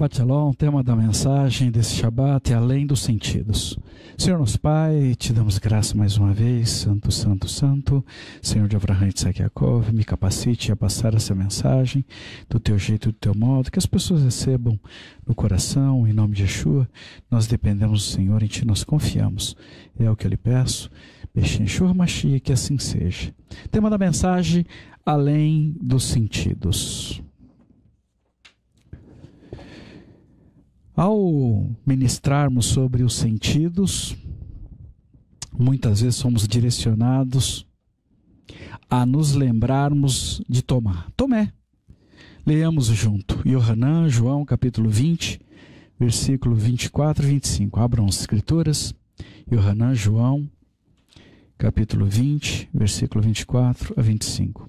Shabbat Shalom, tema da mensagem desse Shabbat é além dos sentidos. Senhor nosso Pai, te damos graça mais uma vez, Santo, Santo, Santo, Senhor de Abraham, Isaac e Jacob, me capacite a passar essa mensagem do teu jeito e do teu modo, que as pessoas recebam no coração, em nome de Yeshua. Nós dependemos do Senhor, em ti nós confiamos. É o que eu lhe peço, Beshemeshur Mashiach, que assim seja. Tema da mensagem, além dos sentidos. Ao ministrarmos sobre os sentidos, muitas vezes somos direcionados a nos lembrarmos de Tomé. Leamos junto. Yohanan, João, capítulo 20, versículo 24 e 25. Abram as escrituras. Yohanan, João, capítulo 20, versículo 24 a 25.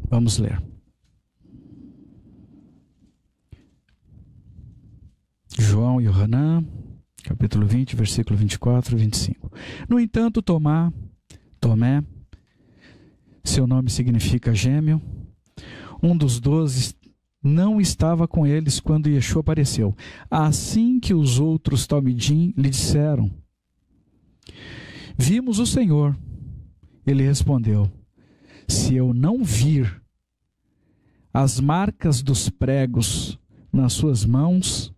Vamos ler. João e Yohanan, capítulo 20, versículo 24 e 25. No entanto, Tomé, seu nome significa gêmeo, um dos 12, não estava com eles quando Yeshua apareceu. Assim que os outros talmidim lhe disseram: vimos o Senhor. Ele respondeu: se eu não vir as marcas dos pregos nas suas mãos,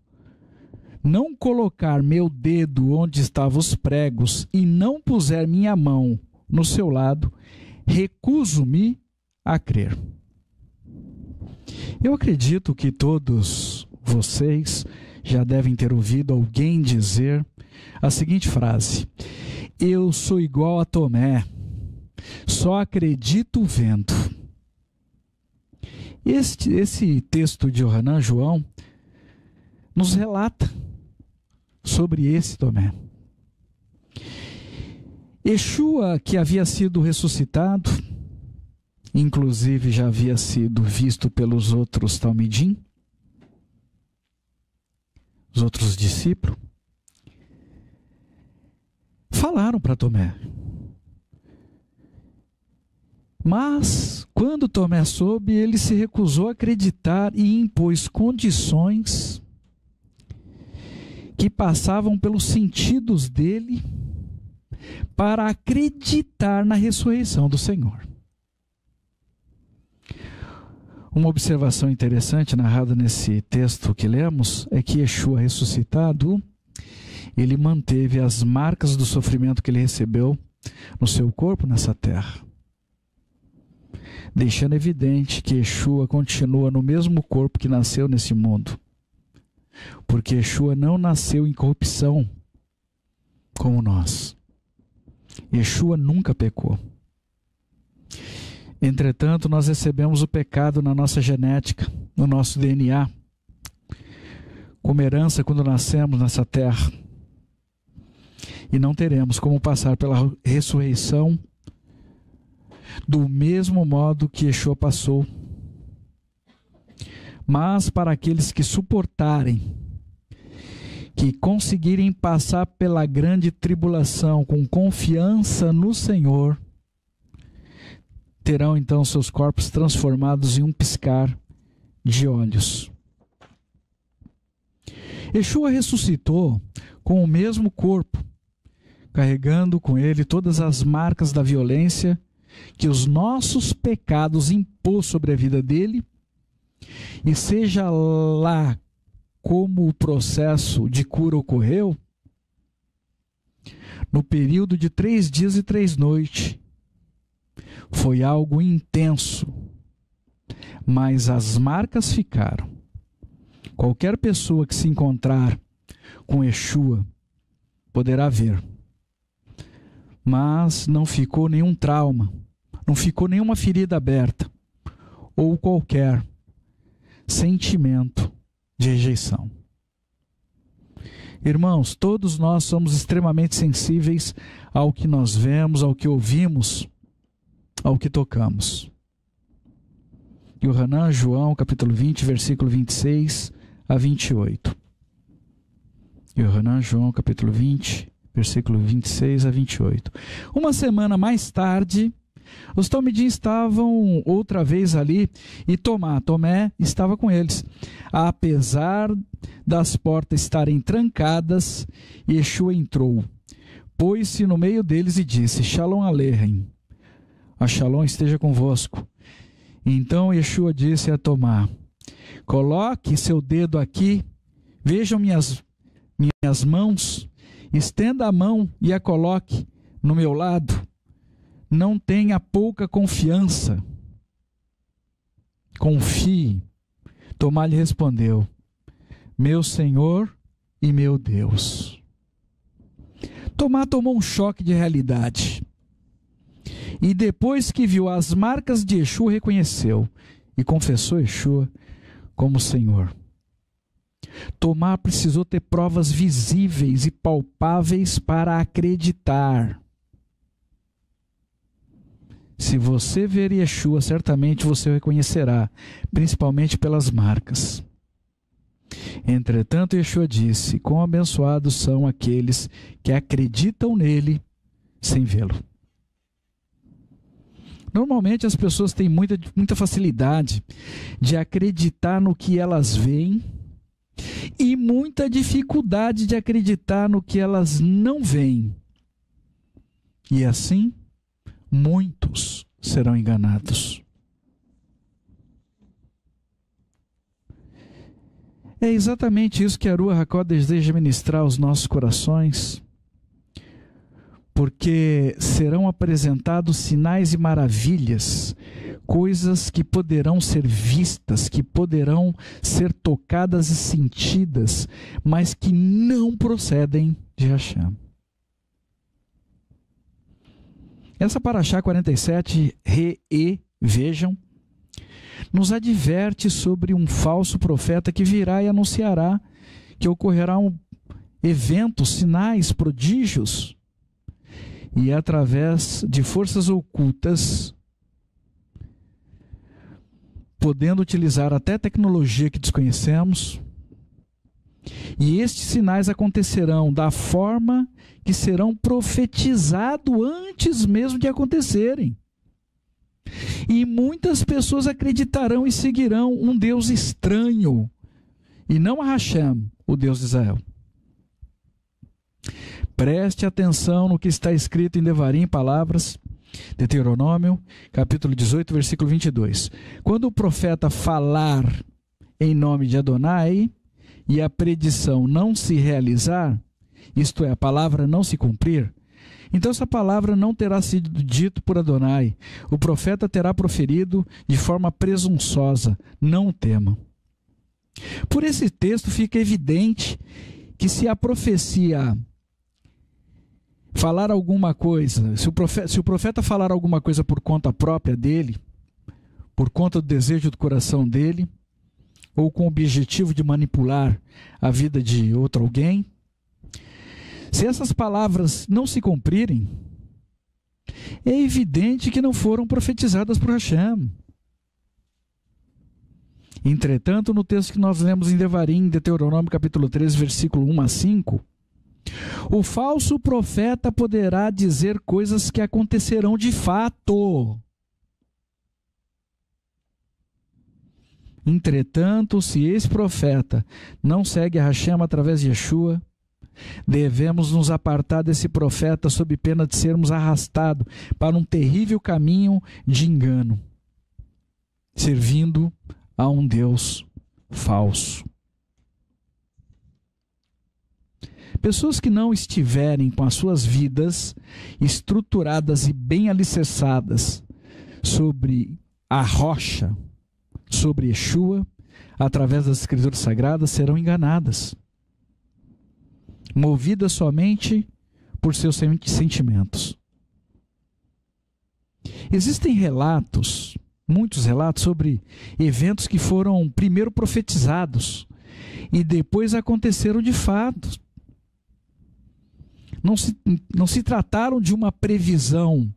não colocar meu dedo onde estavam os pregos e não puser minha mão no seu lado, recuso-me a crer. Eu acredito que todos vocês já devem ter ouvido alguém dizer a seguinte frase: eu sou igual a Tomé, só acredito vendo. Esse texto de Yohanan, João, nos relata sobre esse Tomé. Yeshua, que havia sido ressuscitado, inclusive já havia sido visto pelos outros talmidim, os outros discípulos, falaram para Tomé. Mas, quando Tomé soube, ele se recusou a acreditar e impôs condições que passavam pelos sentidos dele para acreditar na ressurreição do Senhor. Uma observação interessante narrada nesse texto que lemos é que Yeshua ressuscitado, ele manteve as marcas do sofrimento que ele recebeu no seu corpo nessa terra, deixando evidente que Yeshua continua no mesmo corpo que nasceu nesse mundo. Porque Yeshua não nasceu em corrupção como nós. Yeshua nunca pecou. Entretanto, nós recebemos o pecado na nossa genética, no nosso DNA, como herança quando nascemos nessa terra. E não teremos como passar pela ressurreição do mesmo modo que Yeshua passou. Mas para aqueles que suportarem, que conseguirem passar pela grande tribulação com confiança no Senhor, terão então seus corpos transformados em um piscar de olhos. Yeshua ressuscitou com o mesmo corpo, carregando com ele todas as marcas da violência que os nossos pecados impôs sobre a vida dele. E seja lá como o processo de cura ocorreu, no período de 3 dias e 3 noites, foi algo intenso, mas as marcas ficaram. Qualquer pessoa que se encontrar com Yeshua poderá ver, mas não ficou nenhum trauma, não ficou nenhuma ferida aberta, ou qualquer sentimento de rejeição. Irmãos, todos nós somos extremamente sensíveis ao que nós vemos, ao que ouvimos, ao que tocamos. Yohanan, João, capítulo 20, versículo 26 a 28. Yohanan, João, capítulo 20, versículo 26 a 28. Uma semana mais tarde, Os Talmidim estavam outra vez ali e Tomé estava com eles. Apesar das portas estarem trancadas, Yeshua entrou, pôs-se no meio deles e disse: Shalom Aleichem, a Shalom esteja convosco. Então Yeshua disse a Tomé: coloque seu dedo aqui, vejam minhas mãos, estenda a mão e a coloque no meu lado. Não tenha pouca confiança. Confie. Tomé lhe respondeu: meu Senhor e meu Deus. Tomé tomou um choque de realidade. E depois que viu as marcas de Yeshua, reconheceu e confessou Yeshua como Senhor. Tomé precisou ter provas visíveis e palpáveis para acreditar. Se você ver Yeshua, certamente você o reconhecerá, principalmente pelas marcas. Entretanto, Yeshua disse: quão abençoados são aqueles que acreditam nele sem vê-lo. Normalmente as pessoas têm muita facilidade de acreditar no que elas veem e muita dificuldade de acreditar no que elas não veem. E assim, muitos serão enganados. É exatamente isso que a Ruach HaKodesh deseja ministrar aos nossos corações, porque serão apresentados sinais e maravilhas, coisas que poderão ser vistas, que poderão ser tocadas e sentidas, mas que não procedem de Hashem. Essa Parashá 47, vejam, nos adverte sobre um falso profeta que virá e anunciará que ocorrerão eventos, sinais, prodígios, e através de forças ocultas, podendo utilizar até tecnologia que desconhecemos, e estes sinais acontecerão da forma que serão profetizados antes mesmo de acontecerem. E muitas pessoas acreditarão e seguirão um Deus estranho, e não a Hashem, o Deus de Israel. Preste atenção no que está escrito em Devarim, palavras, Deuteronômio, capítulo 18, versículo 22. Quando o profeta falar em nome de Adonai e a predição não se realizar, isto é, a palavra não se cumprir, então essa palavra não terá sido dito por Adonai. O profeta terá proferido de forma presunçosa. Não o tema. Por esse texto fica evidente que se a profecia falar alguma coisa, se o profeta falar alguma coisa por conta própria dele, por conta do desejo do coração dele, ou com o objetivo de manipular a vida de outro alguém, se essas palavras não se cumprirem, é evidente que não foram profetizadas por Hashem. Entretanto, no texto que nós lemos em Devarim, Deuteronômio capítulo 13, versículo 1 a 5, o falso profeta poderá dizer coisas que acontecerão de fato. Entretanto, se esse profeta não segue a Hashem através de Yeshua, devemos nos apartar desse profeta sob pena de sermos arrastados para um terrível caminho de engano, servindo a um Deus falso. Pessoas que não estiverem com as suas vidas estruturadas e bem alicerçadas sobre a rocha, sobre Yeshua, através das Escrituras Sagradas, serão enganadas, movidas somente por seus sentimentos. Existem relatos, muitos relatos, sobre eventos que foram primeiro profetizados e depois aconteceram de fato. Não se trataram de uma previsão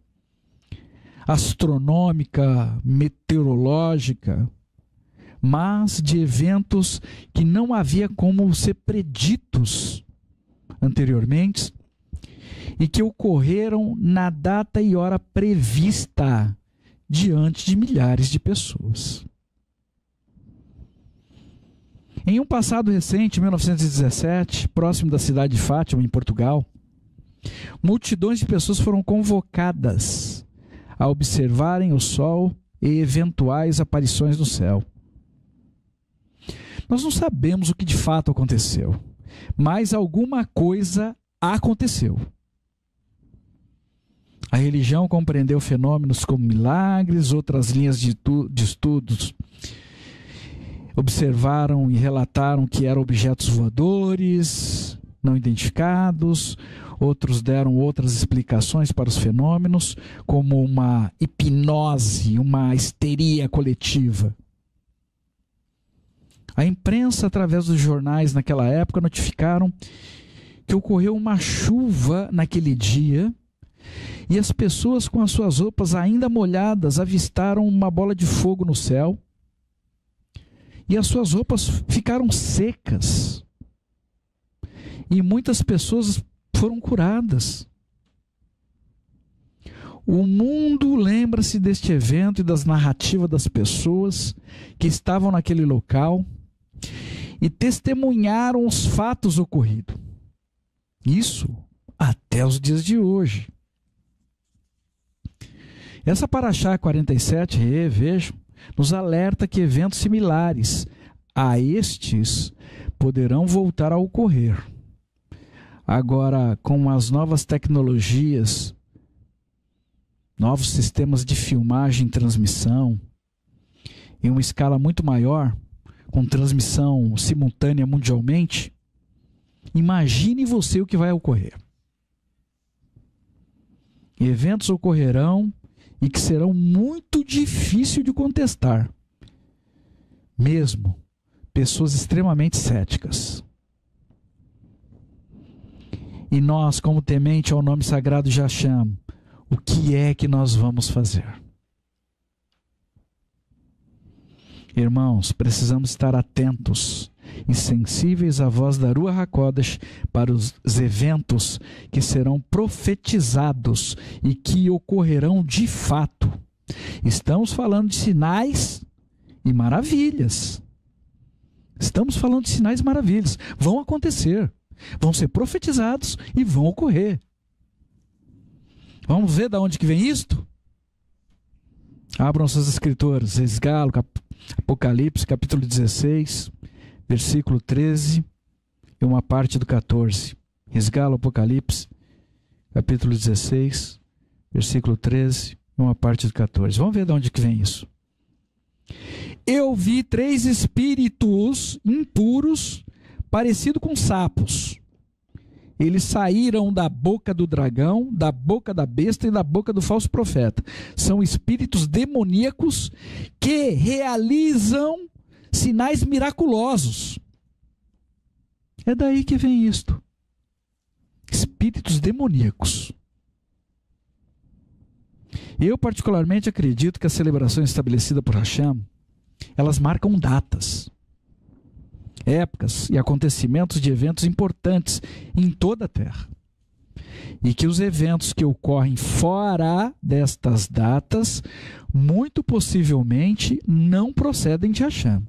astronômica, meteorológica, mas de eventos que não havia como ser preditos anteriormente e que ocorreram na data e hora prevista diante de milhares de pessoas. Em um passado recente, 1917, próximo da cidade de Fátima, em Portugal, multidões de pessoas foram convocadas a observarem o sol e eventuais aparições no céu. Nós não sabemos o que de fato aconteceu, mas alguma coisa aconteceu. A religião compreendeu fenômenos como milagres, outras linhas de estudos observaram e relataram que eram objetos voadores, não identificados. Outros deram outras explicações para os fenômenos, como uma hipnose, uma histeria coletiva. A imprensa, através dos jornais naquela época, notificaram que ocorreu uma chuva naquele dia e as pessoas com as suas roupas ainda molhadas avistaram uma bola de fogo no céu e as suas roupas ficaram secas. E muitas pessoas foram curadas. O mundo lembra-se deste evento e das narrativas das pessoas que estavam naquele local e testemunharam os fatos ocorridos. Isso até os dias de hoje. Essa Paraxá 47, vejam, nos alerta que eventos similares a estes poderão voltar a ocorrer. Agora, com as novas tecnologias, novos sistemas de filmagem e transmissão, em uma escala muito maior, com transmissão simultânea mundialmente, imagine você o que vai ocorrer. Eventos ocorrerão e que serão muito difíceis de contestar. Mesmo pessoas extremamente céticas. E nós, como temente ao nome sagrado de Hashem, o que é que nós vamos fazer? Irmãos, precisamos estar atentos e sensíveis à voz da Ruach HaKodesh para os eventos que serão profetizados e que ocorrerão de fato. Estamos falando de sinais e maravilhas. Estamos falando de sinais e maravilhas. Vão acontecer, vão ser profetizados e vão ocorrer. Vamos ver de onde que vem isto? Abram suas escrituras, Esgalo, Apocalipse, capítulo 16, versículo 13 e uma parte do 14. Esgalo, Apocalipse, capítulo 16, versículo 13 e uma parte do 14. Vamos ver de onde que vem isso. Eu vi 3 espíritos impuros, parecidos com sapos. Eles saíram da boca do dragão, da boca da besta e da boca do falso profeta. São espíritos demoníacos que realizam sinais miraculosos. É daí que vem isto. Espíritos demoníacos. Eu particularmente acredito que as celebrações estabelecidas por Hashem, elas marcam datas, épocas e acontecimentos de eventos importantes em toda a Terra. E que os eventos que ocorrem fora destas datas, muito possivelmente não procedem de Hashem.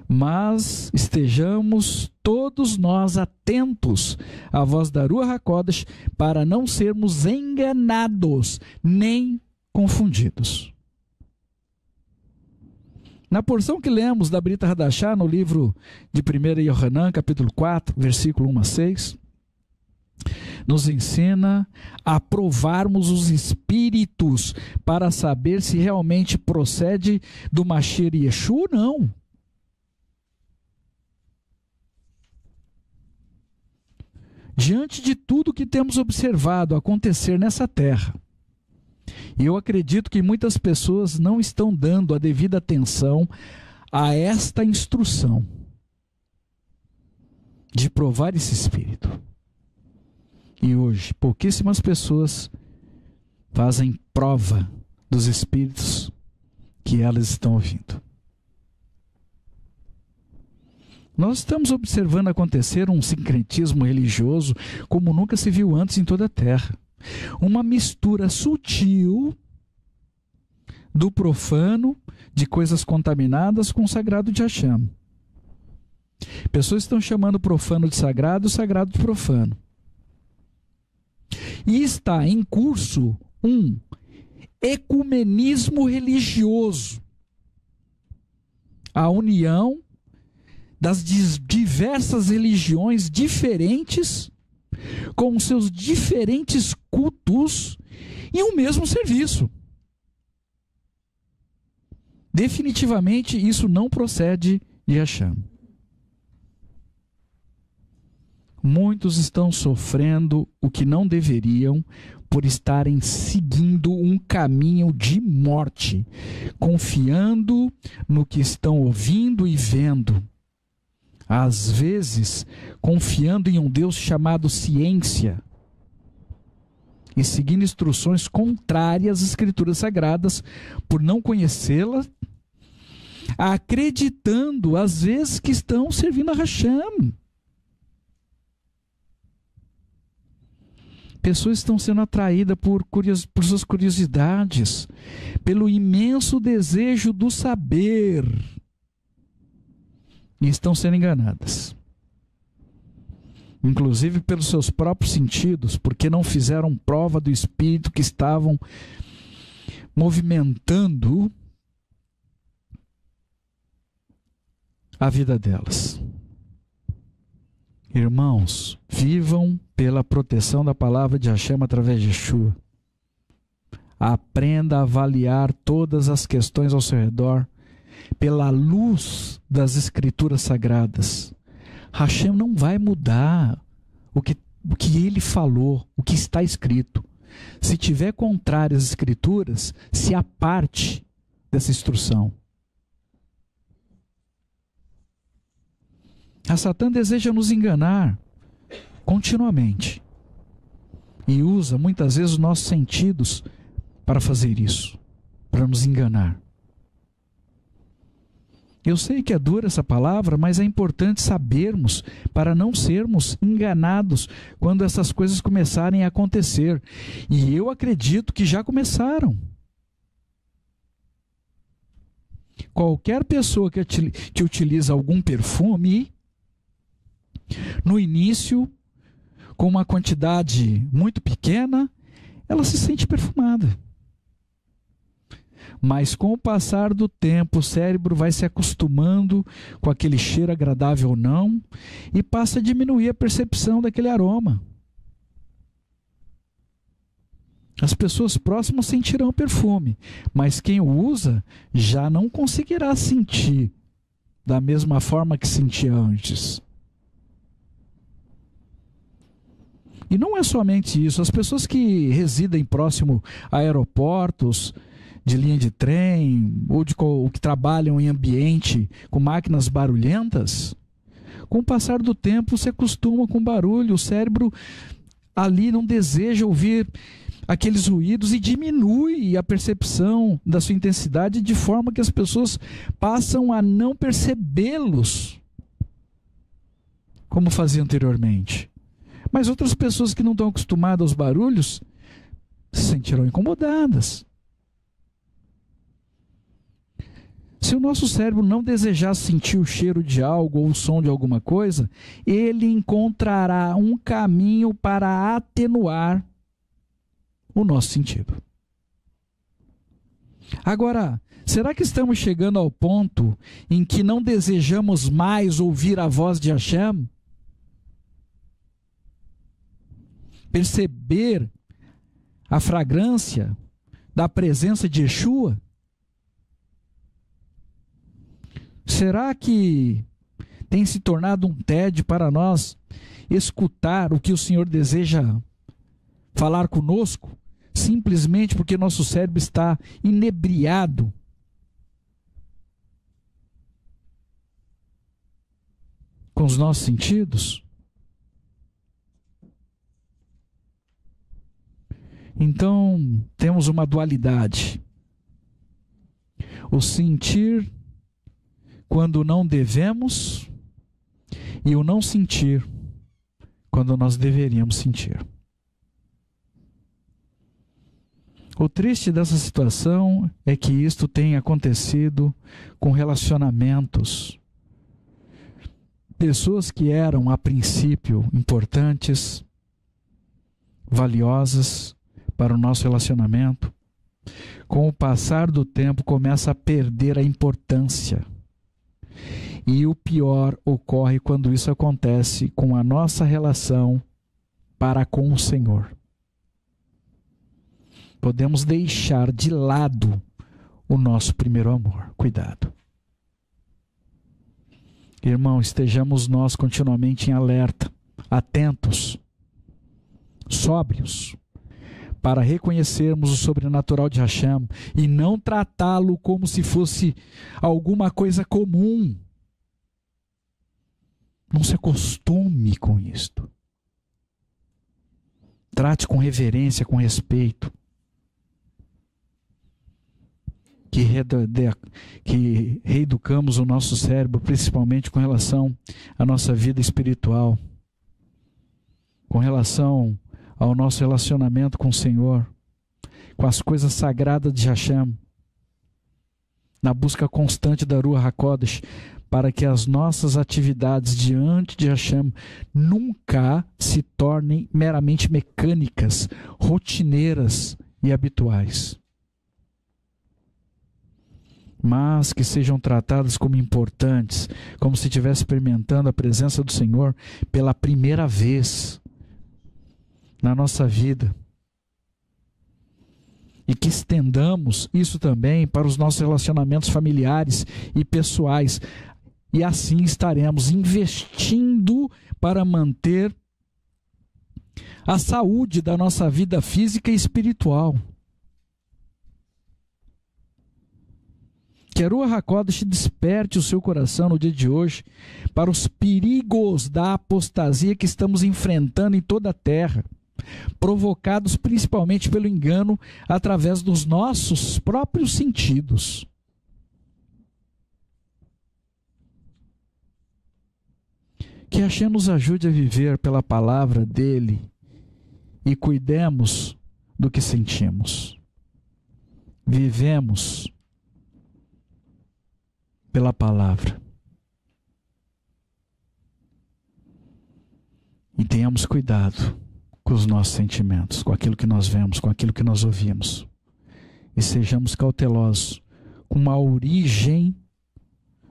Mas estejamos todos nós atentos à voz da Ruach HaKodesh para não sermos enganados nem confundidos. Na porção que lemos da Brita Hadashah, no livro de 1 Yohanan, capítulo 4, versículo 1 a 6, nos ensina a provarmos os espíritos para saber se realmente procede do Mashiach Yeshua ou não. Diante de tudo que temos observado acontecer nessa terra, e eu acredito que muitas pessoas não estão dando a devida atenção a esta instrução de provar esse espírito. E hoje, pouquíssimas pessoas fazem prova dos espíritos que elas estão ouvindo. Nós estamos observando acontecer um sincretismo religioso como nunca se viu antes em toda a Terra. Uma mistura sutil do profano, de coisas contaminadas, com o sagrado de Hashem. Pessoas estão chamando o profano de sagrado, o sagrado de profano. E está em curso um ecumenismo religioso. A união das diversas religiões diferentes, com seus diferentes cultos, em um mesmo serviço. Definitivamente isso não procede de Hashem. Muitos estão sofrendo o que não deveriam por estarem seguindo um caminho de morte, confiando no que estão ouvindo e vendo. Às vezes, confiando em um Deus chamado ciência e seguindo instruções contrárias às Escrituras Sagradas por não conhecê-la, acreditando às vezes que estão servindo a Hashem. Pessoas estão sendo atraídas por suas curiosidades, pelo imenso desejo do saber, e estão sendo enganadas. Inclusive pelos seus próprios sentidos, porque não fizeram prova do Espírito que estavam movimentando a vida delas. Irmãos, vivam pela proteção da palavra de Hashem através de Yeshua. Aprenda a avaliar todas as questões ao seu redor pela luz das Escrituras Sagradas. Hashem não vai mudar o que ele falou, o que está escrito. Se tiver contrário às Escrituras, se aparte dessa instrução. A Satã deseja nos enganar continuamente e usa muitas vezes os nossos sentidos para fazer isso, para nos enganar. Eu sei que é dura essa palavra, mas é importante sabermos para não sermos enganados quando essas coisas começarem a acontecer. E eu acredito que já começaram. Qualquer pessoa que utiliza algum perfume, no início, com uma quantidade muito pequena, ela se sente perfumada. Mas com o passar do tempo, o cérebro vai se acostumando com aquele cheiro agradável ou não, e passa a diminuir a percepção daquele aroma. As pessoas próximas sentirão o perfume, mas quem o usa já não conseguirá sentir da mesma forma que sentia antes. E não é somente isso, as pessoas que residem próximo a aeroportos, de linha de trem, ou que trabalham em ambiente com máquinas barulhentas, com o passar do tempo se acostuma com o barulho, o cérebro ali não deseja ouvir aqueles ruídos e diminui a percepção da sua intensidade de forma que as pessoas passam a não percebê-los como fazia anteriormente. Mas outras pessoas que não estão acostumadas aos barulhos se sentirão incomodadas. Se o nosso cérebro não desejar sentir o cheiro de algo ou o som de alguma coisa, ele encontrará um caminho para atenuar o nosso sentido. Agora, será que estamos chegando ao ponto em que não desejamos mais ouvir a voz de Hashem? Perceber a fragrância da presença de Yeshua? Será que tem se tornado um tédio para nós escutar o que o Senhor deseja falar conosco, simplesmente porque nosso cérebro está inebriado com os nossos sentidos? Então, temos uma dualidade. O sentir quando não devemos e o não sentir quando nós deveríamos sentir. O triste dessa situação é que isto tem acontecido com relacionamentos. Pessoas que eram, a princípio, importantes, valiosas para o nosso relacionamento, com o passar do tempo começa a perder a importância. E o pior ocorre quando isso acontece com a nossa relação para com o Senhor. Podemos deixar de lado o nosso primeiro amor. Cuidado. Irmão, estejamos nós continuamente em alerta, atentos, sóbrios, para reconhecermos o sobrenatural de Hashem e não tratá-lo como se fosse alguma coisa comum. Não se acostume com isto. Trate com reverência, com respeito. Que reeducamos o nosso cérebro, principalmente com relação à nossa vida espiritual, com relação ao nosso relacionamento com o Senhor, com as coisas sagradas de Hashem, na busca constante da Ruach HaKodesh, para que as nossas atividades diante de Hashem nunca se tornem meramente mecânicas, rotineiras e habituais, mas que sejam tratadas como importantes, como se estivesse experimentando a presença do Senhor pela primeira vez na nossa vida. E que estendamos isso também para os nossos relacionamentos familiares e pessoais. E assim estaremos investindo para manter a saúde da nossa vida física e espiritual. Que a Ruach HaKodesh desperte o seu coração no dia de hoje para os perigos da apostasia que estamos enfrentando em toda a terra, provocados principalmente pelo engano através dos nossos próprios sentidos. Que Hashem nos ajude a viver pela palavra dele e cuidemos do que sentimos. Vivemos pela palavra. E tenhamos cuidado com os nossos sentimentos, com aquilo que nós vemos, com aquilo que nós ouvimos. E sejamos cautelosos com a origem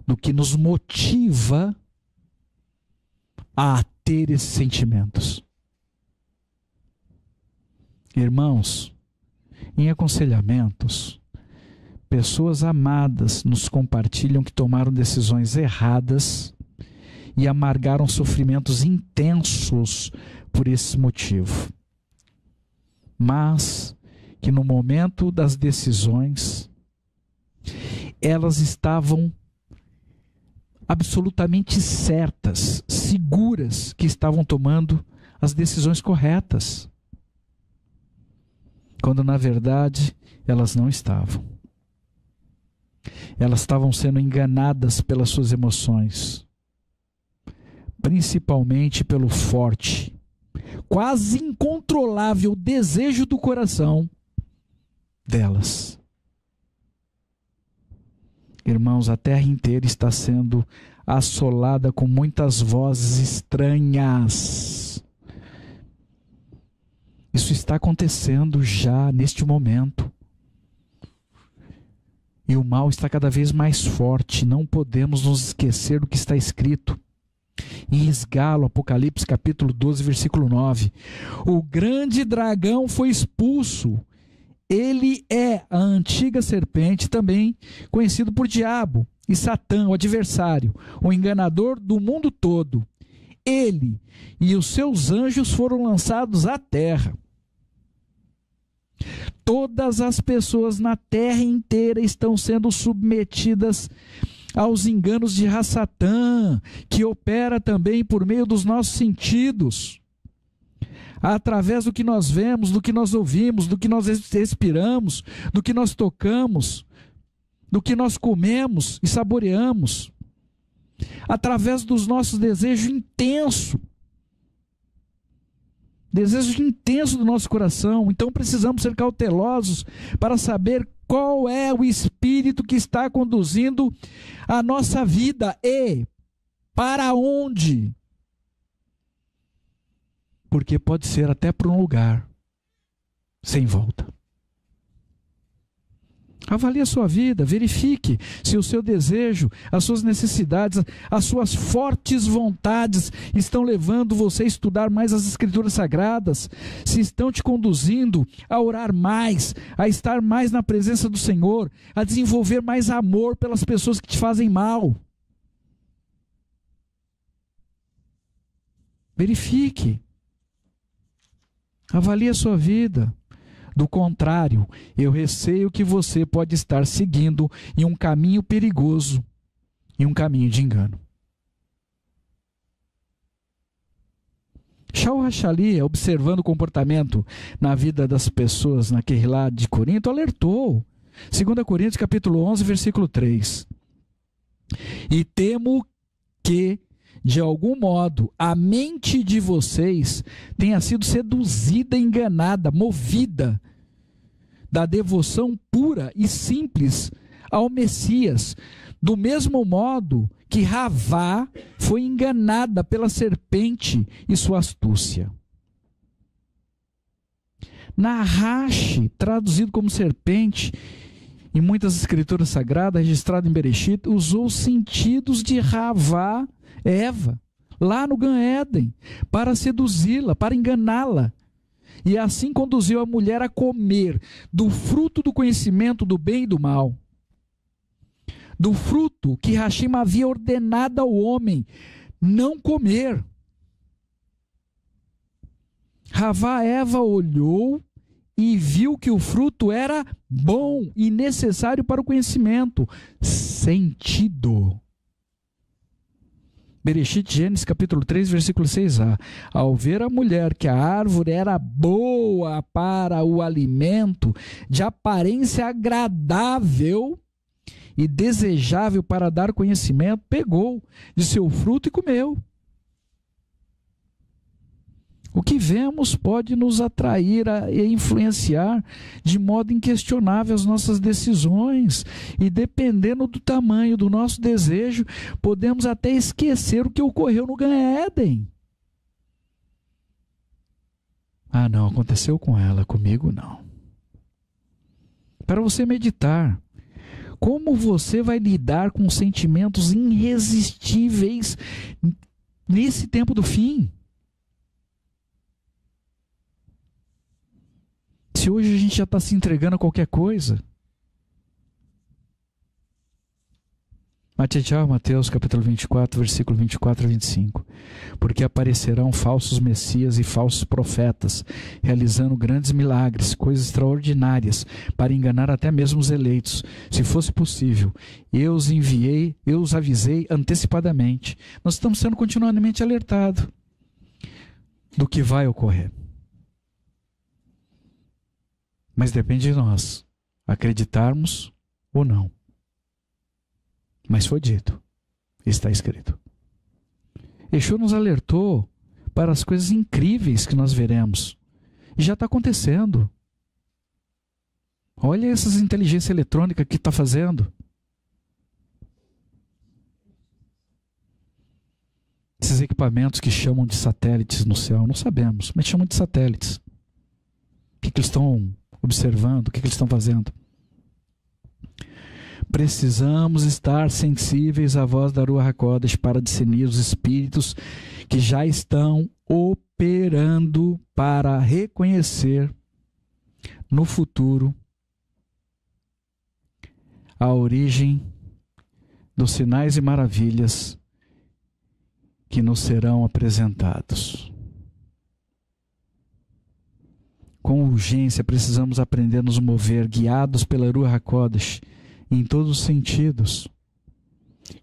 do que nos motiva a ter esses sentimentos. Irmãos, em aconselhamentos, pessoas amadas nos compartilham que tomaram decisões erradas e amargaram sofrimentos intensos por esse motivo. Mas que no momento das decisões, elas estavam absolutamente certas, seguras que estavam tomando as decisões corretas, quando na verdade elas não estavam. Elas estavam sendo enganadas pelas suas emoções, principalmente pelo forte, quase incontrolável desejo do coração delas. Irmãos, a terra inteira está sendo assolada com muitas vozes estranhas. Isso está acontecendo já neste momento. E o mal está cada vez mais forte. Não podemos nos esquecer do que está escrito em Esgalo, Apocalipse capítulo 12, versículo 9. O grande dragão foi expulso. Ele é a antiga serpente, também conhecido por Diabo e Satã, o adversário, o enganador do mundo todo. Ele e os seus anjos foram lançados à terra. Todas as pessoas na terra inteira estão sendo submetidas aos enganos de Satã, que opera também por meio dos nossos sentidos, através do que nós vemos, do que nós ouvimos, do que nós respiramos, do que nós tocamos, do que nós comemos e saboreamos. através dos nossos desejos intensos. Desejo intenso do nosso coração. Então precisamos ser cautelosos para saber qual é o espírito que está conduzindo a nossa vida e para onde. Porque pode ser até para um lugar sem volta. Avalie a sua vida, verifique se o seu desejo, as suas necessidades, as suas fortes vontades estão levando você a estudar mais as Escrituras Sagradas, se estão te conduzindo a orar mais, a estar mais na presença do Senhor, a desenvolver mais amor pelas pessoas que te fazem mal. Verifique, avalie a sua vida. Do contrário, eu receio que você pode estar seguindo em um caminho perigoso, em um caminho de engano. Shaul Hachali, observando o comportamento na vida das pessoas naquele lado de Corinto, alertou. 2 Coríntios capítulo 11, versículo 3. E temo que, de algum modo, a mente de vocês tenha sido seduzida, enganada, movida da devoção pura e simples ao Messias, do mesmo modo que Ravá foi enganada pela serpente e sua astúcia. Nahash, traduzido como serpente, em muitas escrituras sagradas, registrado em Bereshit, usou os sentidos de Ravá, Eva, lá no Gan Éden, para seduzi-la, para enganá-la. E assim conduziu a mulher a comer do fruto do conhecimento do bem e do mal. Do fruto que Hashem havia ordenado ao homem não comer. Ravá, Eva, olhou e viu que o fruto era bom e necessário para o conhecimento. Sentido. Bereshit, Gênesis capítulo 3, versículo 6a. Ao ver a mulher que a árvore era boa para o alimento, de aparência agradável e desejável para dar conhecimento, pegou de seu fruto e comeu. O que vemos pode nos atrair e influenciar de modo inquestionável as nossas decisões. E dependendo do tamanho do nosso desejo, podemos até esquecer o que ocorreu no Gan Éden. Ah, não, aconteceu com ela, comigo não. Para você meditar, como você vai lidar com sentimentos irresistíveis nesse tempo do fim? Se hoje a gente já está se entregando a qualquer coisa. Mateus capítulo 24, versículo 24 a 25. Porque aparecerão falsos messias e falsos profetas, realizando grandes milagres, coisas extraordinárias, para enganar até mesmo os eleitos. Se fosse possível, eu os avisei antecipadamente. Nós estamos sendo continuamente alertados do que vai ocorrer. Mas depende de nós acreditarmos ou não. Mas foi dito, está escrito. Yeshua nos alertou para as coisas incríveis que nós veremos. E já está acontecendo. Olha essas inteligências eletrônicas que está fazendo. Esses equipamentos que chamam de satélites no céu, não sabemos, mas chamam de satélites. O que eles estão observando, o que eles estão fazendo? Precisamos estar sensíveis à voz da Ruach HaKodesh para discernir os espíritos que já estão operando para reconhecer no futuro a origem dos sinais e maravilhas que nos serão apresentados. Com urgência, precisamos aprender a nos mover, guiados pela Ruach HaKodesh, em todos os sentidos.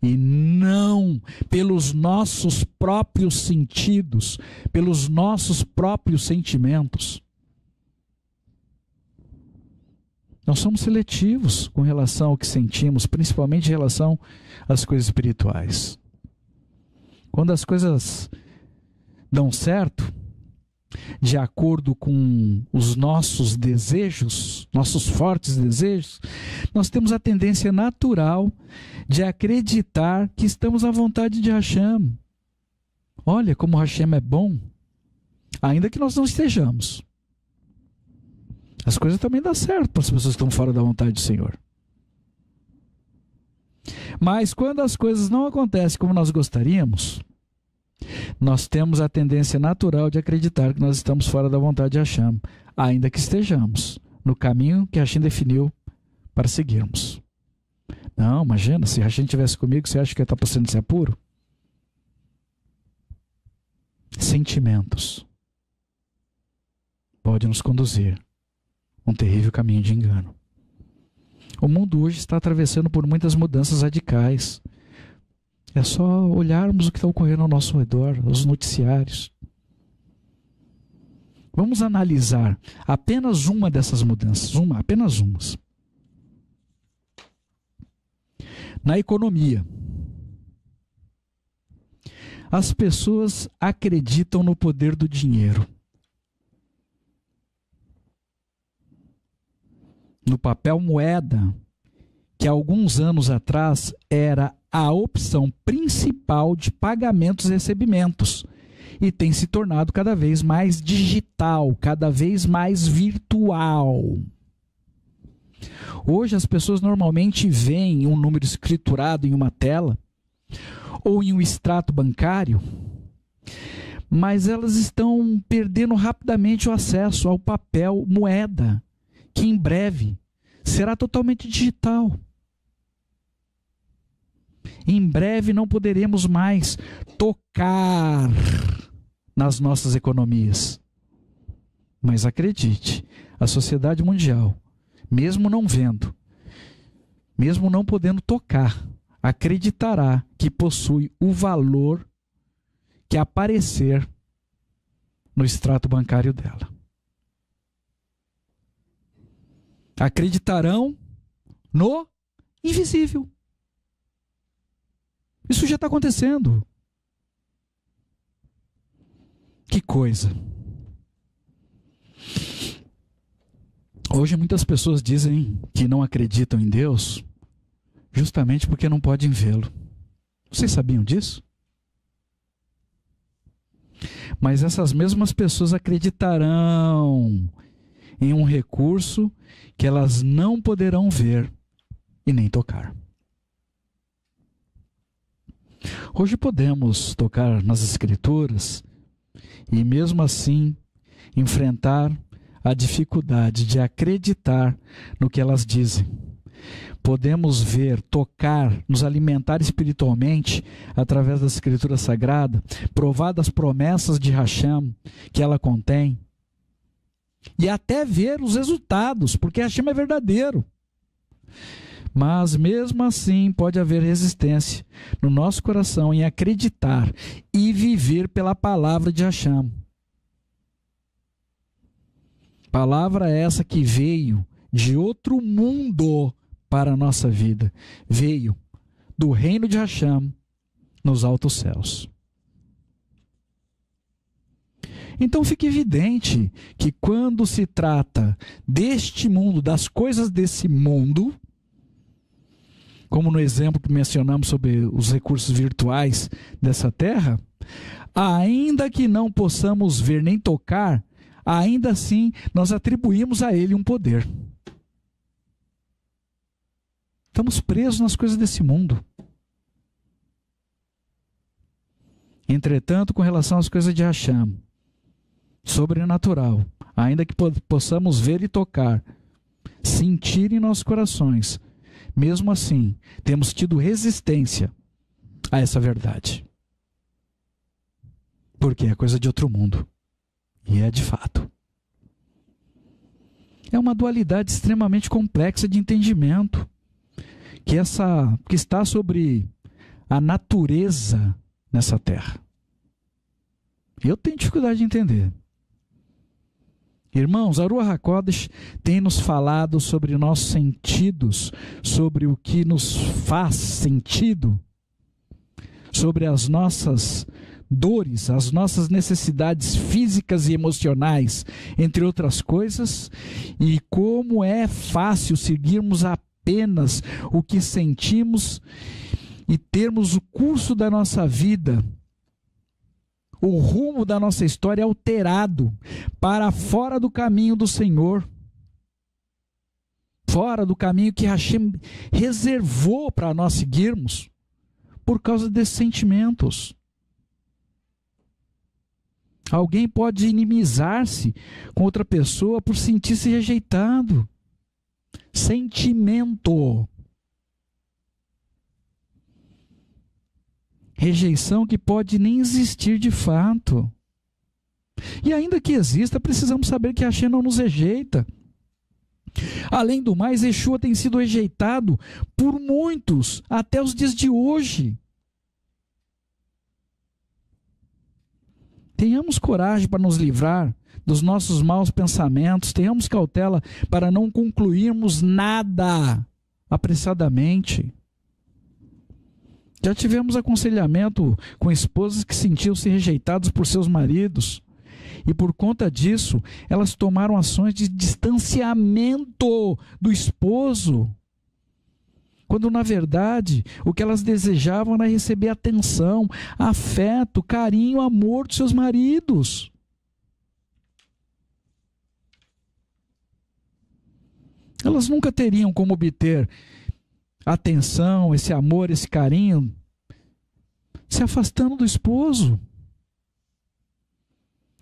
E não pelos nossos próprios sentidos, pelos nossos próprios sentimentos. Nós somos seletivos com relação ao que sentimos, principalmente em relação às coisas espirituais. quando as coisas dão certo, de acordo com os nossos desejos, nossos fortes desejos, nós temos a tendência natural de acreditar que estamos à vontade de Hashem. Olha como Hashem é bom, ainda que nós não estejamos. As coisas também dão certo para as pessoas que estão fora da vontade do Senhor. Mas quando as coisas não acontecem como nós gostaríamos, nós temos a tendência natural de acreditar que nós estamos fora da vontade de Hashem, ainda que estejamos no caminho que Hashem definiu para seguirmos. Não, imagina, se Hashem estivesse comigo, você acha que eu ia estar passando esse apuro? Sentimentos podem nos conduzir a um terrível caminho de engano. O mundo hoje está atravessando por muitas mudanças radicais. É só olharmos o que está ocorrendo ao nosso redor, os noticiários. Vamos analisar apenas uma dessas mudanças, apenas umas. Na economia, as pessoas acreditam no poder do dinheiro, no papel moeda, que alguns anos atrás era a opção principal de pagamentos e recebimentos, e tem se tornado cada vez mais digital, cada vez mais virtual. Hoje as pessoas normalmente veem um número escriturado em uma tela ou em um extrato bancário, mas elas estão perdendo rapidamente o acesso ao papel moeda, que em breve será totalmente digital. Em breve não poderemos mais tocar nas nossas economias. Mas acredite, a sociedade mundial, mesmo não vendo, mesmo não podendo tocar, acreditará que possui o valor que aparecer no extrato bancário dela. Acreditarão no invisível. Isso já está acontecendo. Que coisa. Hoje muitas pessoas dizem que não acreditam em Deus justamente porque não podem vê-lo. Vocês sabiam disso? Mas essas mesmas pessoas acreditarão em um recurso que elas não poderão ver e nem tocar. Hoje podemos tocar nas Escrituras e mesmo assim enfrentar a dificuldade de acreditar no que elas dizem. Podemos ver, tocar, nos alimentar espiritualmente através da Escritura Sagrada, provar das promessas de Hashem que ela contém e até ver os resultados, porque Hashem é verdadeiro. Mas mesmo assim pode haver resistência no nosso coração em acreditar e viver pela palavra de Hashem. Palavra essa que veio de outro mundo para a nossa vida. Veio do reino de Hashem nos altos céus. Então fica evidente que quando se trata deste mundo, das coisas desse mundo, como no exemplo que mencionamos sobre os recursos virtuais dessa terra, ainda que não possamos ver nem tocar, ainda assim nós atribuímos a ele um poder. Estamos presos nas coisas desse mundo. Entretanto, com relação às coisas de Hashem, sobrenatural, ainda que possamos ver e tocar, sentir em nossos corações, mesmo assim, temos tido resistência a essa verdade. Porque é coisa de outro mundo. E é de fato. É uma dualidade extremamente complexa de entendimento, que está sobre a natureza nessa terra. Eu tenho dificuldade de entender. Irmãos, a Ruach HaKodesh tem nos falado sobre nossos sentidos, sobre o que nos faz sentido, sobre as nossas dores, as nossas necessidades físicas e emocionais, entre outras coisas, e como é fácil seguirmos apenas o que sentimos e termos o curso da nossa vida, o rumo da nossa história alterado para fora do caminho do Senhor, fora do caminho que Hashem reservou para nós seguirmos, por causa desses sentimentos. Alguém pode inimizar-se com outra pessoa por sentir-se rejeitado. Sentimento. Rejeição que pode nem existir de fato. E ainda que exista, precisamos saber que Hashem não nos rejeita. Além do mais, Yeshua tem sido rejeitado por muitos até os dias de hoje. Tenhamos coragem para nos livrar dos nossos maus pensamentos, tenhamos cautela para não concluirmos nada apressadamente. Já tivemos aconselhamento com esposas que sentiam-se rejeitadas por seus maridos, e por conta disso, elas tomaram ações de distanciamento do esposo, quando na verdade o que elas desejavam era receber atenção, afeto, carinho, amor dos seus maridos. Elas nunca teriam como obter atenção, esse amor, esse carinho, se afastando do esposo.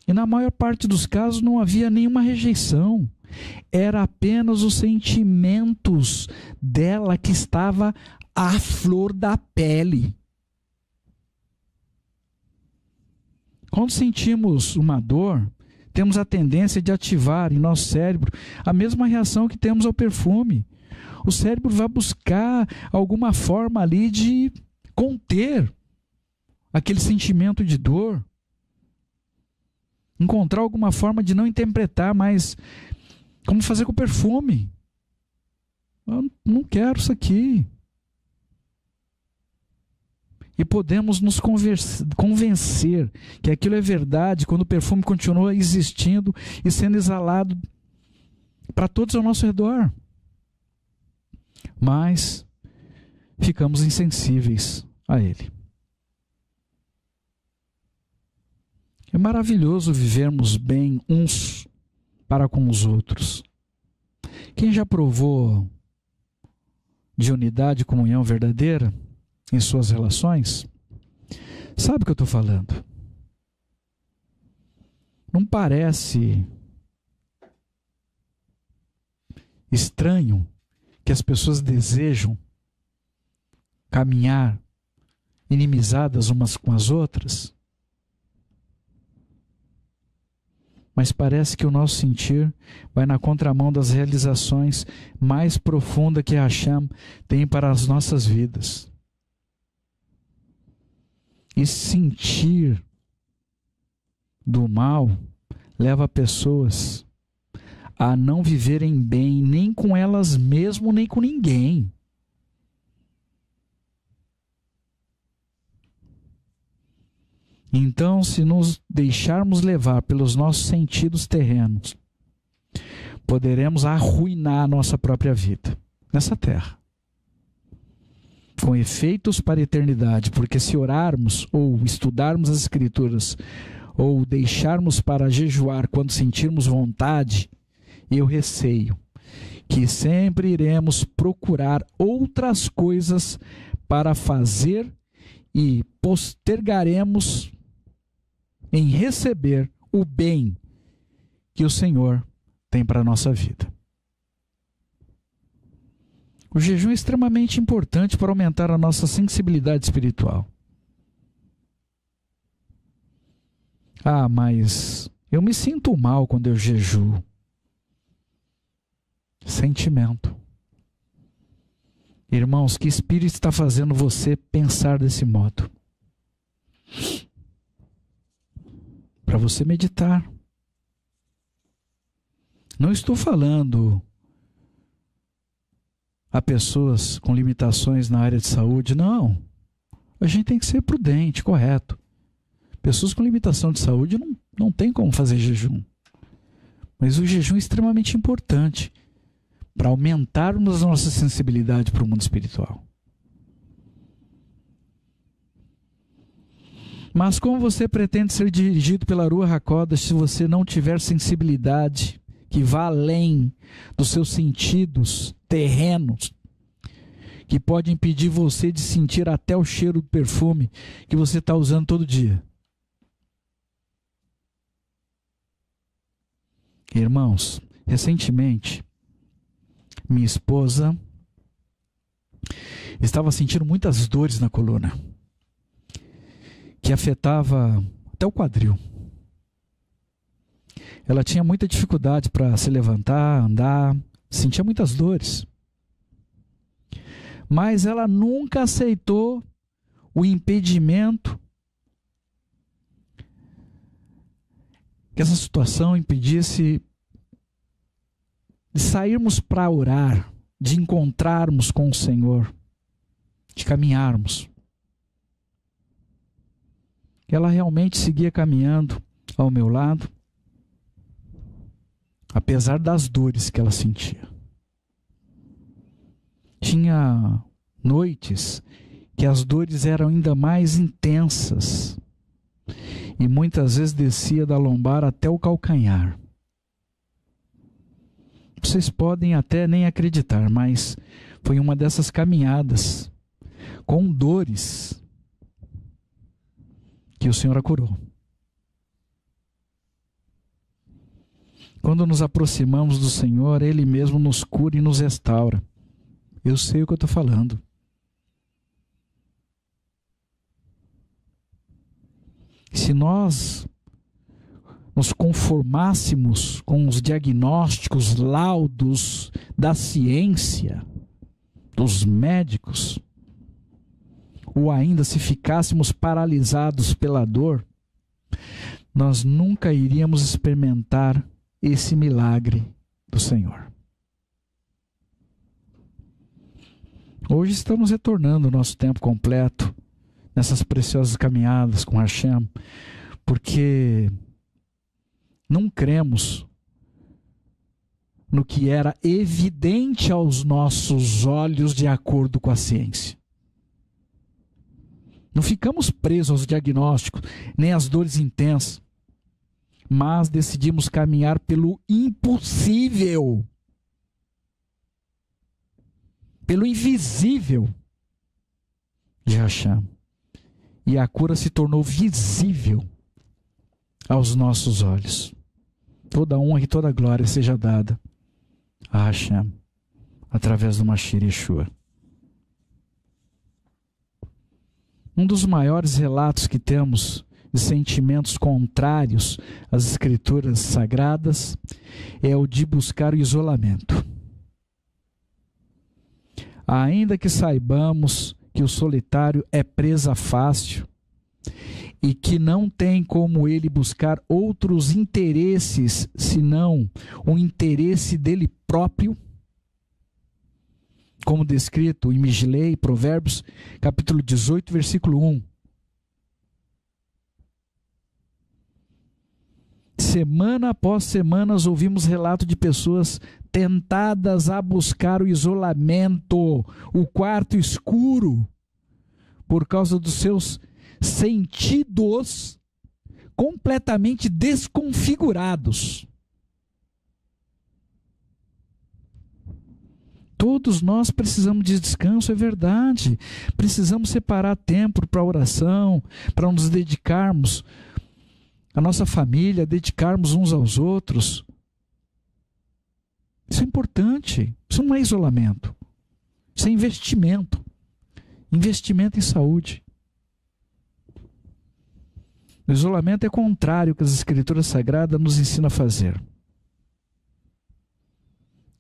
E na maior parte dos casos não havia nenhuma rejeição. Era apenas os sentimentos dela que estava à flor da pele. Quando sentimos uma dor, temos a tendência de ativar em nosso cérebro a mesma reação que temos ao perfume. O cérebro vai buscar alguma forma ali de conter aquele sentimento de dor. Encontrar alguma forma de não interpretar mais, como fazer com o perfume. Eu não quero isso aqui. E podemos nos convencer que aquilo é verdade quando o perfume continua existindo e sendo exalado para todos ao nosso redor. Mas ficamos insensíveis a ele. É maravilhoso vivermos bem uns para com os outros. Quem já provou de unidade e comunhão verdadeira em suas relações, sabe o que eu estou falando. Não parece estranho que as pessoas desejam caminhar inimizadas umas com as outras? Mas parece que o nosso sentir vai na contramão das realizações mais profundas que Hashem tem para as nossas vidas. E sentir do mal leva pessoas a não viverem bem nem com elas mesmas, nem com ninguém. Então, se nos deixarmos levar pelos nossos sentidos terrenos, poderemos arruinar a nossa própria vida nessa terra, com efeitos para a eternidade, porque se orarmos ou estudarmos as Escrituras, ou deixarmos para jejuar quando sentirmos vontade, eu receio que sempre iremos procurar outras coisas para fazer e postergaremos em receber o bem que o Senhor tem para a nossa vida. O jejum é extremamente importante para aumentar a nossa sensibilidade espiritual. Ah, mas eu me sinto mal quando eu jejuo. Sentimento. Irmãos, que espírito está fazendo você pensar desse modo? Para você meditar. Não estou falando a pessoas com limitações na área de saúde, não. a gente tem que ser prudente, correto. Pessoas com limitação de saúde não tem como fazer jejum. Mas o jejum é extremamente importante para aumentarmos a nossa sensibilidade para o mundo espiritual. Mas como você pretende ser dirigido pela Ruach HaKodesh se você não tiver sensibilidade que vá além dos seus sentidos terrenos, que pode impedir você de sentir até o cheiro do perfume que você está usando todo dia? Irmãos, recentemente, minha esposa estava sentindo muitas dores na coluna, que afetava até o quadril. Ela tinha muita dificuldade para se levantar, andar, sentia muitas dores. Mas ela nunca aceitou o impedimento que essa situação impedisse de sairmos para orar, de encontrarmos com o Senhor, de caminharmos. Ela realmente seguia caminhando ao meu lado, apesar das dores que ela sentia. Tinha noites que as dores eram ainda mais intensas e muitas vezes descia da lombar até o calcanhar. Vocês podem até nem acreditar, mas foi uma dessas caminhadas com dores que o Senhor a curou. Quando nos aproximamos do Senhor, Ele mesmo nos cura e nos restaura. Eu sei o que eu estou falando. Se nós nos conformássemos com os diagnósticos, laudos da ciência, dos médicos, ou ainda se ficássemos paralisados pela dor, nós nunca iríamos experimentar esse milagre do Senhor. Hoje estamos retornando o nosso tempo completo nessas preciosas caminhadas com Hashem, porque não cremos no que era evidente aos nossos olhos de acordo com a ciência. Não ficamos presos aos diagnósticos, nem às dores intensas, mas decidimos caminhar pelo impossível, pelo invisível de Hashem. E a cura se tornou visível aos nossos olhos. Toda honra e toda glória seja dada a Hashem, através do Mashiach Yeshua. Um dos maiores relatos que temos de sentimentos contrários às Escrituras Sagradas é o de buscar o isolamento. Ainda que saibamos que o solitário é presa fácil e que não tem como ele buscar outros interesses senão o interesse dele próprio, como descrito em Miglei, Provérbios, capítulo 18, versículo 1. Semana após semana ouvimos relato de pessoas tentadas a buscar o isolamento, o quarto escuro, por causa dos seus sentidos completamente desconfigurados. Todos nós precisamos de descanso, é verdade. Precisamos separar tempo para oração, para nos dedicarmos à nossa família, dedicarmos uns aos outros. Isso é importante. Isso não é isolamento. Isso é investimento. Investimento em saúde. O isolamento é contrário ao que as Escrituras Sagradas nos ensinam a fazer.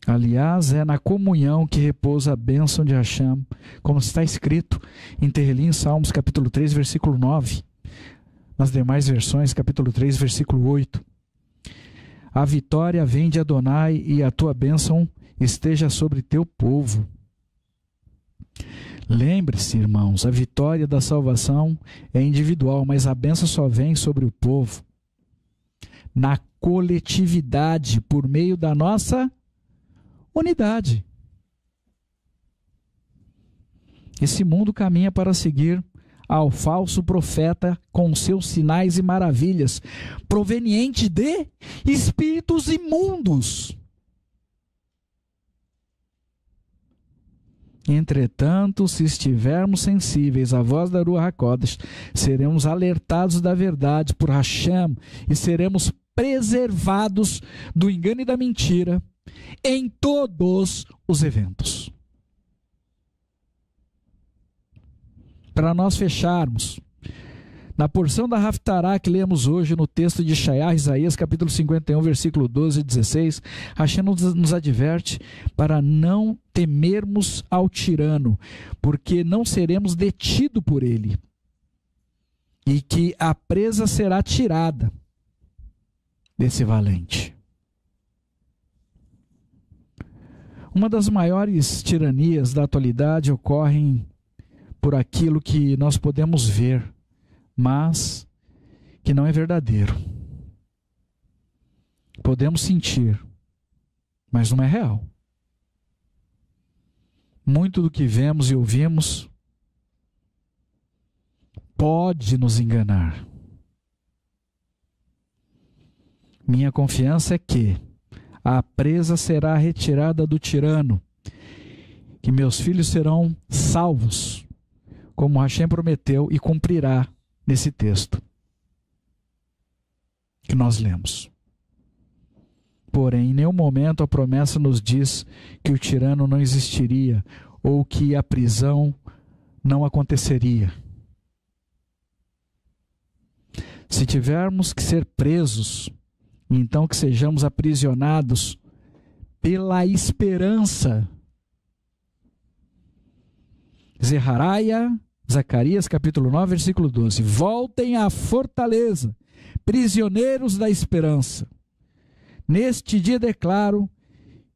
Aliás, é na comunhão que repousa a bênção de Hashem, como está escrito em Tehillim, Salmos capítulo 3, versículo 9. Nas demais versões, capítulo 3, versículo 8. A vitória vem de Adonai e a tua bênção esteja sobre teu povo. Lembre-se, irmãos, a vitória da salvação é individual, mas a bênção só vem sobre o povo na coletividade, por meio da nossa unidade. Esse mundo caminha para seguir ao falso profeta com seus sinais e maravilhas, proveniente de espíritos imundos. Entretanto, se estivermos sensíveis à voz da Ruach HaKodesh, seremos alertados da verdade por Hashem e seremos preservados do engano e da mentira em todos os eventos. Para nós fecharmos, na porção da Haftará que lemos hoje no texto de Isaías, capítulo 51, versículo 12 e 16, Hashem nos adverte para não temermos ao tirano, porque não seremos detidos por ele, e que a presa será tirada desse valente. Uma das maiores tiranias da atualidade ocorrem por aquilo que nós podemos ver, mas que não é verdadeiro. Podemos sentir, mas não é real. Muito do que vemos e ouvimos pode nos enganar. Minha confiança é que a presa será retirada do tirano, que meus filhos serão salvos, como Hashem prometeu e cumprirá nesse texto que nós lemos. Porém, em nenhum momento a promessa nos diz que o tirano não existiria ou que a prisão não aconteceria. Se tivermos que ser presos, então que sejamos aprisionados pela esperança. Zacarias capítulo 9, versículo 12. Voltem à fortaleza, prisioneiros da esperança. Neste dia declaro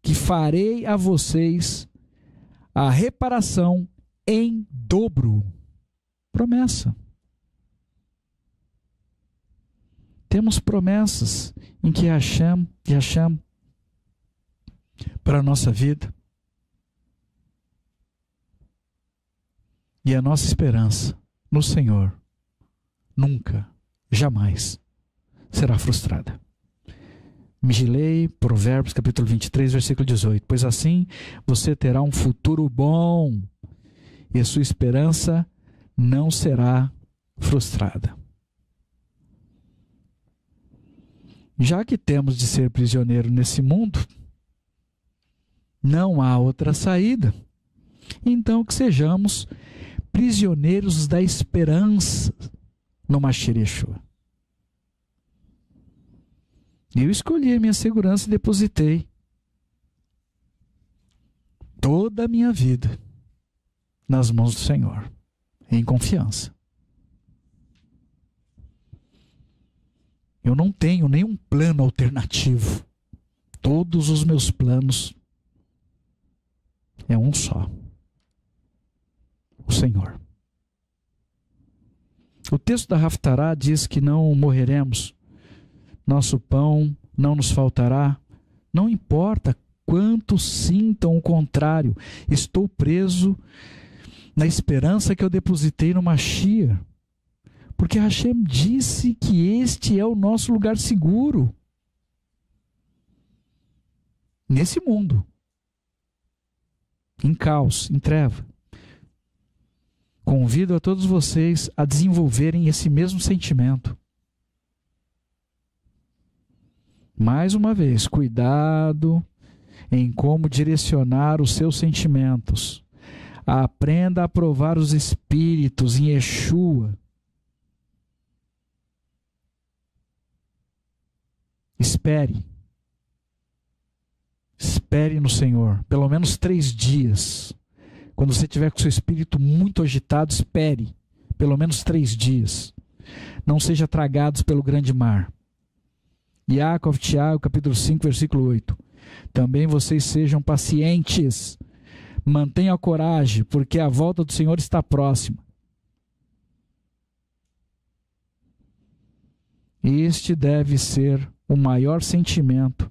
que farei a vocês a reparação em dobro. Promessa. Temos promessas em que Hashem para a nossa vida. E a nossa esperança no Senhor nunca, jamais será frustrada. Migilei, Provérbios capítulo 23, versículo 18. Pois assim você terá um futuro bom e a sua esperança não será frustrada. Já que temos de ser prisioneiro nesse mundo, não há outra saída. Então que sejamos prisioneiros da esperança no Mashiach Yeshua. Eu escolhi a minha segurança e depositei toda a minha vida nas mãos do Senhor, em confiança. Eu não tenho nenhum plano alternativo. Todos os meus planos é um só. O Senhor. O texto da Haftará diz que não morreremos, nosso pão não nos faltará, não importa quanto sintam o contrário, estou preso na esperança que eu depositei no Mashiach, porque Hashem disse que este é o nosso lugar seguro, nesse mundo, em caos, em treva. Convido a todos vocês a desenvolverem esse mesmo sentimento. Mais uma vez, cuidado em como direcionar os seus sentimentos. Aprenda a provar os espíritos em Yeshua. Espere. Espere no Senhor, pelo menos 3 dias. Quando você estiver com seu espírito muito agitado, espere, pelo menos 3 dias. Não seja tragados pelo grande mar. Yaakov, Tiago, capítulo 5, versículo 8. Também vocês sejam pacientes, Mantenha a coragem, porque a volta do Senhor está próxima. Este deve ser o maior sentimento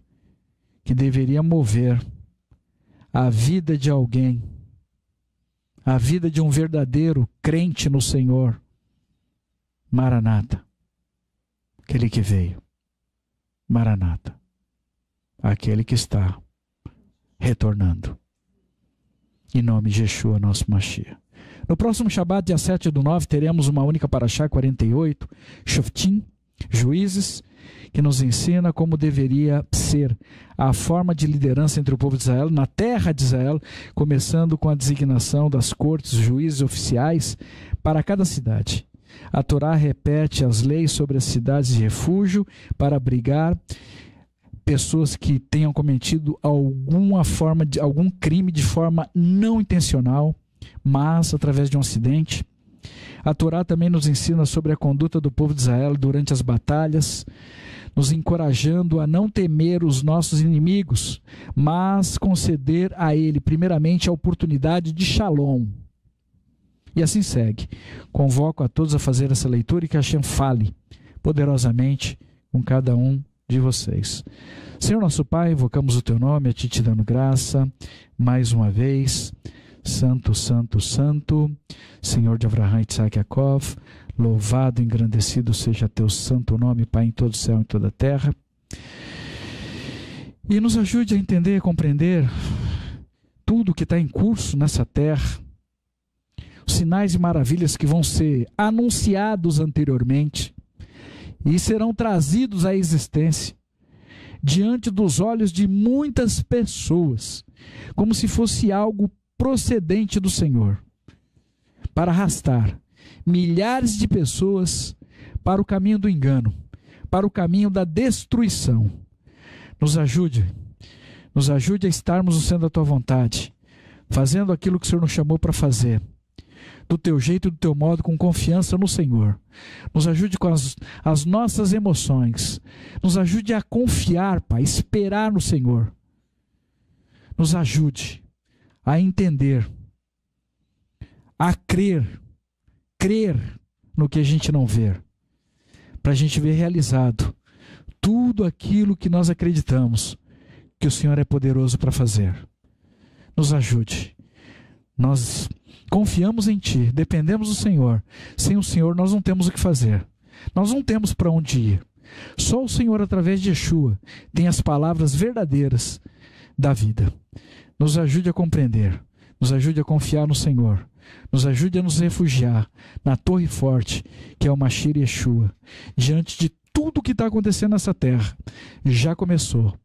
que deveria mover a vida de alguém, a vida de um verdadeiro crente no Senhor. Maranata, aquele que veio. Maranata, aquele que está retornando. Em nome de Yeshua, nosso Mashiach. No próximo Shabat, dia 7/9, teremos uma única Parashá 48, Shoftim, Juízes, que nos ensina como deveria ser a forma de liderança entre o povo de Israel, na terra de Israel, começando com a designação das cortes, juízes oficiais para cada cidade. A Torá repete as leis sobre as cidades de refúgio para abrigar pessoas que tenham cometido algum crime de forma não intencional, mas através de um acidente. A Torá também nos ensina sobre a conduta do povo de Israel durante as batalhas, nos encorajando a não temer os nossos inimigos, mas conceder a ele, primeiramente, a oportunidade de shalom. E assim segue. Convoco a todos a fazer essa leitura e que Hashem fale poderosamente com cada um de vocês. Senhor nosso Pai, invocamos o Teu nome, a Ti te dando graça, mais uma vez. Santo, Santo, Santo, Senhor de Avraham, Isaac e Yaakov, louvado e engrandecido seja Teu santo nome, Pai, em todo o céu e em toda a terra. E nos ajude a entender e compreender tudo que está em curso nessa terra, os sinais e maravilhas que vão ser anunciados anteriormente e serão trazidos à existência diante dos olhos de muitas pessoas, como se fosse algo procedente do Senhor, para arrastar milhares de pessoas para o caminho do engano, para o caminho da destruição. Nos ajude a estarmos no centro da Tua vontade, fazendo aquilo que o Senhor nos chamou para fazer, do Teu jeito e do Teu modo, com confiança no Senhor. Nos ajude com as nossas emoções, nos ajude a confiar, Pai, esperar no Senhor. Nos ajude a entender, a crer no que a gente não vê, para a gente ver realizado tudo aquilo que nós acreditamos que o Senhor é poderoso para fazer. Nos ajude. Nós confiamos em Ti, dependemos do Senhor. Sem o Senhor nós não temos o que fazer. Nós não temos para onde ir. Só o Senhor, através de Yeshua, tem as palavras verdadeiras da vida. Nos ajude a compreender, nos ajude a confiar no Senhor, nos ajude a nos refugiar na torre forte, que é o Mashiach Yeshua, diante de tudo que está acontecendo nessa terra. Já começou,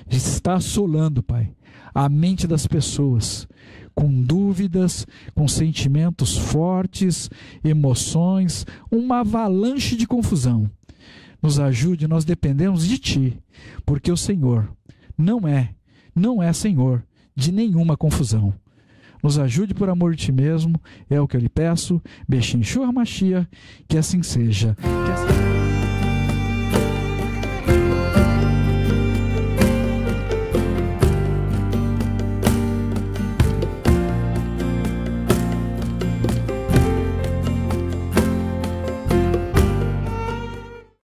está assolando, Pai, a mente das pessoas, com dúvidas, com sentimentos fortes, emoções, uma avalanche de confusão. Nos ajude, nós dependemos de Ti, porque o Senhor não é Senhor de nenhuma confusão. Nos ajude por amor de Ti mesmo, é o que eu lhe peço. Bechim Shua Mashiach, que assim seja.